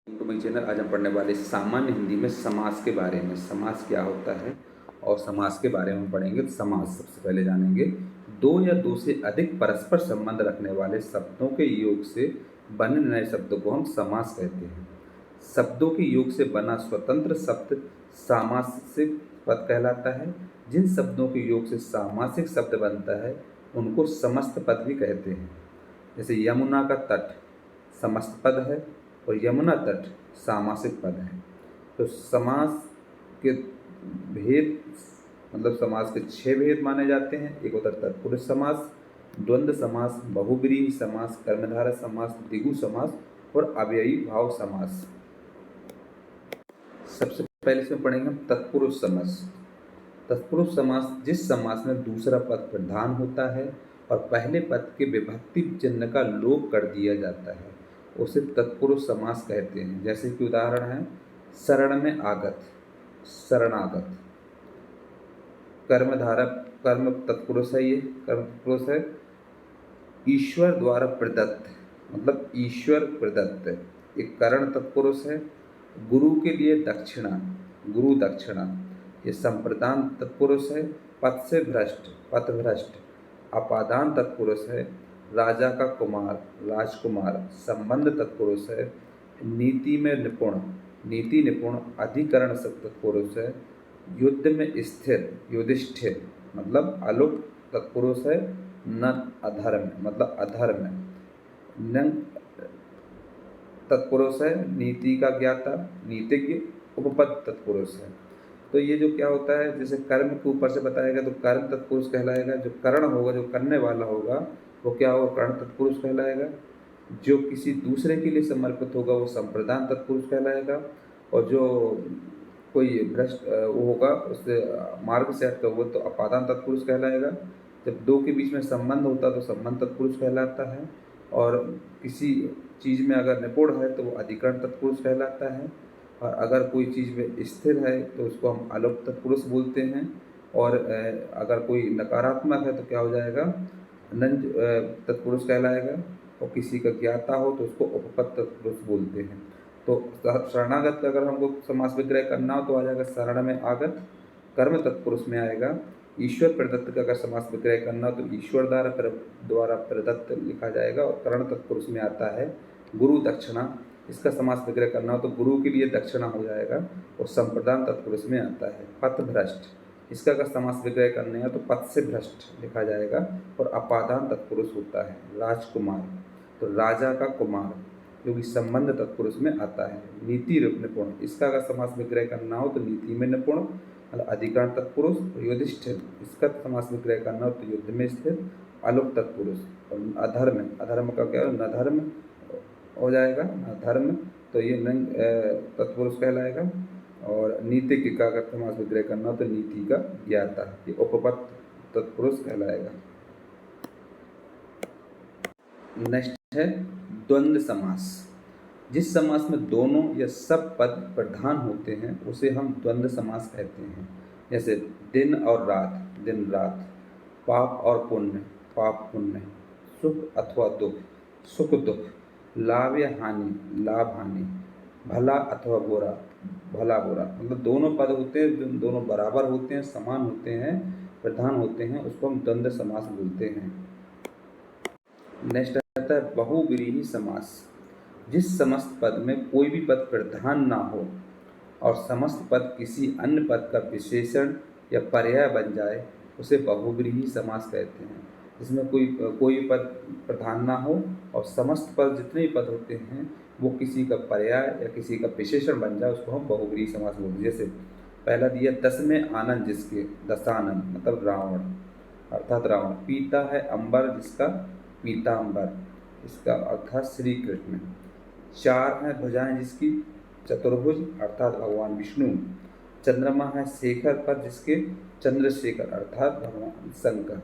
To my channel. आज हम पढ़ने वाले सामान्य हिंदी में समास के बारे में। समास क्या होता है और समास के बारे में पढ़ेंगे। समास सबसे पहले जानेंगे। दो या दो से अधिक परस्पर संबंध रखने वाले शब्दों के योग से बने नए शब्दों को हम समास कहते हैं। शब्दों के योग से बना स्वतंत्र शब्द सामासिक पद कहलाता है। जिन शब्दों के योग से सामासिक शब्द बनता है उनको समस्त पद भी कहते हैं। जैसे यमुना का तट समस्त पद है और यमुना तट सामासिक पद है। तो समास के भेद मतलब समास के 6 भेद माने जाते हैं। एक होता है तत्पुरुष समास, द्वंद्व समास, बहुब्रीहि समास, कर्मधारय समास, द्विगु समास और अव्ययी भाव समास। सबसे पहले इसमें पढ़ेंगे हम तत्पुरुष समास। तत्पुरुष समास जिस समास में दूसरा पद प्रधान होता है और पहले पद के विभक्ति चिन्ह का लोप कर दिया जाता है उसे तत्पुरुष समास कहते हैं। जैसे कि उदाहरण है शरण में आगत, शरणागत। कर्मधारय कर्म तत्पुरुष है, ये कर्म तत्पुरुष है। ईश्वर द्वारा प्रदत्त मतलब ईश्वर प्रदत्त एक करण तत्पुरुष है। गुरु के लिए दक्षिणा, गुरु दक्षिणा ये संप्रदान तत्पुरुष है। पथ से भ्रष्ट, पथ भ्रष्ट अपादान तत्पुरुष है। राजा का कुमार, राजकुमार संबंध तत्पुरुष है। नीति में निपुण, नीति निपुण अधिकरण तत्पुरुष है। युद्ध में स्थिर, युधिष्ठिर मतलब अलुप तत्पुरुष है। न अधर्म मतलब अधर्म। न तत्पुरुष है। नीति का ज्ञाता, नीतिज्ञ उपपद तत्पुरुष है। तो ये जो क्या होता है, जैसे कर्म के ऊपर से बताएगा तो कर्म तत्पुरुष कहलाएगा। जो करण होगा, जो करने वाला होगा वो क्या होगा, कर्ण तत्पुरुष कहलाएगा। जो किसी दूसरे के लिए समर्पित होगा वो संप्रदान तत्पुरुष कहलाएगा। और जो कोई भ्रष्ट वो होगा उससे मार्ग से हटता हुआ तो अपादान तत्पुरुष कहलाएगा। जब दो के बीच में संबंध होता है तो संबंध तत्पुरुष कहलाता है। और किसी चीज़ में अगर निपुण है तो वो अधिकरण तत्पुरुष कहलाता है। और अगर कोई चीज़ में स्थिर है तो उसको हम अलोप तत्पुरुष बोलते हैं। और अगर कोई नकारात्मक है तो क्या हो जाएगा, नंज तत्पुरुष कहलाएगा। और किसी का ज्ञाता हो तो उसको उपपद तत्पुरुष बोलते हैं। तो शरणागत का अगर हमको समास विग्रह करना हो तो आ जाएगा शरण में आगत, कर्म तत्पुरुष में आएगा। ईश्वर प्रदत्त का अगर समास विग्रह करना हो तो ईश्वर द्वारा प्रदत्त लिखा जाएगा और करण तत्पुरुष में आता है। गुरु दक्षिणा, इसका समास विग्रह करना हो तो गुरु के लिए दक्षिणा हो जाएगा और संप्रदान तत्पुरुष में आता है। पथ भ्रष्ट, इसका अगर समास विग्रह करने हैं तो पथ से भ्रष्ट लिखा जाएगा और अपादान तत्पुरुष होता है। राजकुमार तो राजा का कुमार जो कि संबंध तत्पुरुष में आता है। नीति निपुण, इसका अगर समास विग्रह करना हो तो नीति में निपुण मतलब अधिकरण तत्पुरुष। युधिष्ठिर, इसका समास विग्रह करना हो तो युद्ध में स्थिर अलोप तत्पुरुष। और अधर्म, अधर्म का क्या है, नधर्म हो जाएगा, धर्म तो ये नंग तत्पुरुष कहलाएगा। और नीतिज्ञ का अगर समास विग्रह करना हो तो नीति का ज्ञाता, ये उपपद तत्पुरुष कहलाएगा। नेक्स्ट है द्वंद्व समास। जिस समास में दोनों या सब पद प्रधान होते हैं उसे हम द्वंद्व समास कहते हैं। जैसे दिन और रात, दिन रात। पाप और पुण्य, पाप पुण्य। सुख अथवा दुख, सुख दुख। लाभ या हानि, लाभ हानि। भला अथवा बुरा, भला बुरा। मतलब दोनों पद होते हैं, दोनों बराबर होते हैं, समान होते हैं, प्रधान होते हैं, उसको हम द्वंद्व समास बोलते हैं। नेक्स्ट आता है बहुव्रीहि समास। जिस समस्त पद में कोई भी पद प्रधान ना हो और समस्त पद किसी अन्य पद का विशेषण या पर्याय बन जाए उसे बहुव्रीहि समास कहते हैं। जिसमें कोई पद प्रधान ना हो और समस्त पद जितने भी पद होते हैं वो किसी का पर्याय या किसी का विशेषण बन जाए उसको हम बहुव्रीहि समास बोलते हैं। जैसे पहला दिया दस में आनंद जिसके, दशानंद मतलब रावण अर्थात रावण। पीता है अंबर जिसका, पीतांबर, इसका अर्थात श्री कृष्ण। चार है भुजाएं जिसकी, चतुर्भुज अर्थात भगवान विष्णु। चंद्रमा है शेखर पर जिसके, चंद्रशेखर अर्थात भगवान शंकर।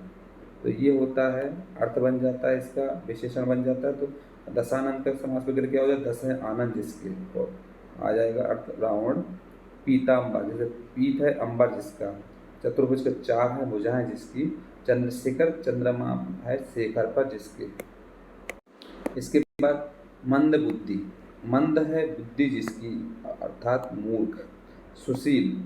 तो ये होता है, अर्थ बन जाता है, इसका विशेषण बन जाता है। तो दशानंद का समास वगैरह क्या हो जाए, दस है आनंद जिसके, तो आ जाएगा अर्थ रावण। पीतांबर जैसे पीत है अंबर जिसका, चतुर्भुज का चार है भुजाएं जिसकी, चंद्रशेखर चंद्रमा है शेखर पर जिसके। इसके बाद मंद बुद्धि, मंद है बुद्धि जिसकी अर्थात मूर्ख। सुशील,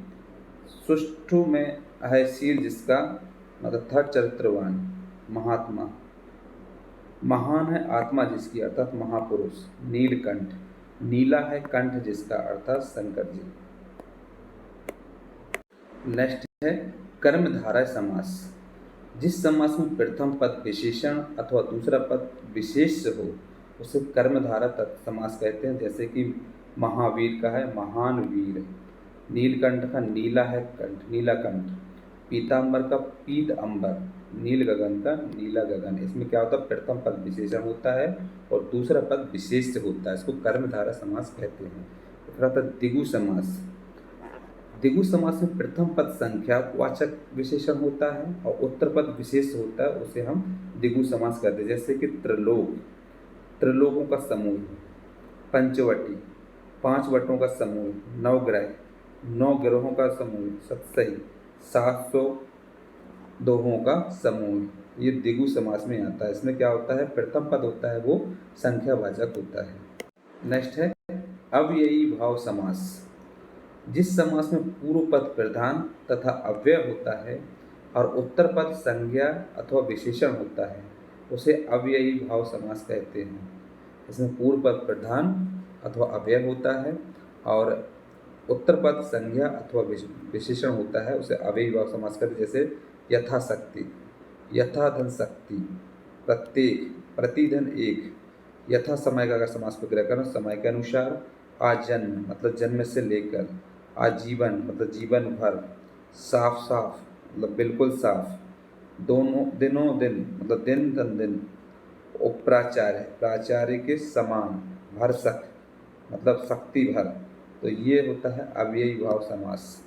सुष्ठु में है शील जिसका मतलब था चरित्रवान। महात्मा, महान है आत्मा जिसकी अर्थात महापुरुष। नीलकंठ, नीला है कंठ जिसका अर्थात शंकर जी। नेक्स्ट है कर्मधारय समास। जिस समास में प्रथम पद विशेषण अथवा दूसरा पद विशेष हो उसे कर्मधारय समास कहते हैं। जैसे कि महावीर का है महान वीर, नीलकंठ का नीला है कंठ नीलाकंठ, पीताम्बर का पीत अंबर, नील गगन का नीला गगन। इसमें क्या होता है प्रथम पद विशेषण होता है और दूसरा पद विशेष होता है, इसको कर्मधारय समास कहते हैं। दूसरा था दिगु समास। दिगु समास में प्रथम पद संख्यावाचक विशेषण होता है और उत्तर पद विशेष होता है, उसे हम दिगु समास कहते हैं। जैसे कि त्रिलोक, त्रिलोकों का समूह। पंचवटी, 5 वटों का समूह। नवग्रह, 9 ग्रहों का समूह। सतसई, 700 दोहों का समूह। ये दिगु समास में आता है। इसमें क्या होता है प्रथम पद होता है वो संख्यावाचक होता है। नेक्स्ट है अव्ययी भाव समास। जिस समास में पूर्व पद प्रधान तथा अव्यय होता है और उत्तर पद संज्ञा अथवा विशेषण होता है उसे अव्ययी भाव समास कहते हैं। इसमें पूर्व पद प्रधान अथवा अव्यय होता है और उत्तर पद संज्ञा अथवा विशेषण होता है, उसे अव्ययी भाव समास कहते हैं। जैसे यथाशक्ति, यथा धन शक्ति, प्रत्येक, प्रतिधन एक। यथा समय का अगर समास विग्रह करें समय के अनुसार। आजन्म मतलब जन्म से लेकर। आजीवन मतलब जीवन भर। साफ साफ मतलब बिल्कुल साफ। दोनों दिनों दिन मतलब दिन धन दिन। उपराचार्य, प्राचार्य के समान। भरसक मतलब शक्ति भर। तो ये होता है अव्ययी भाव समास।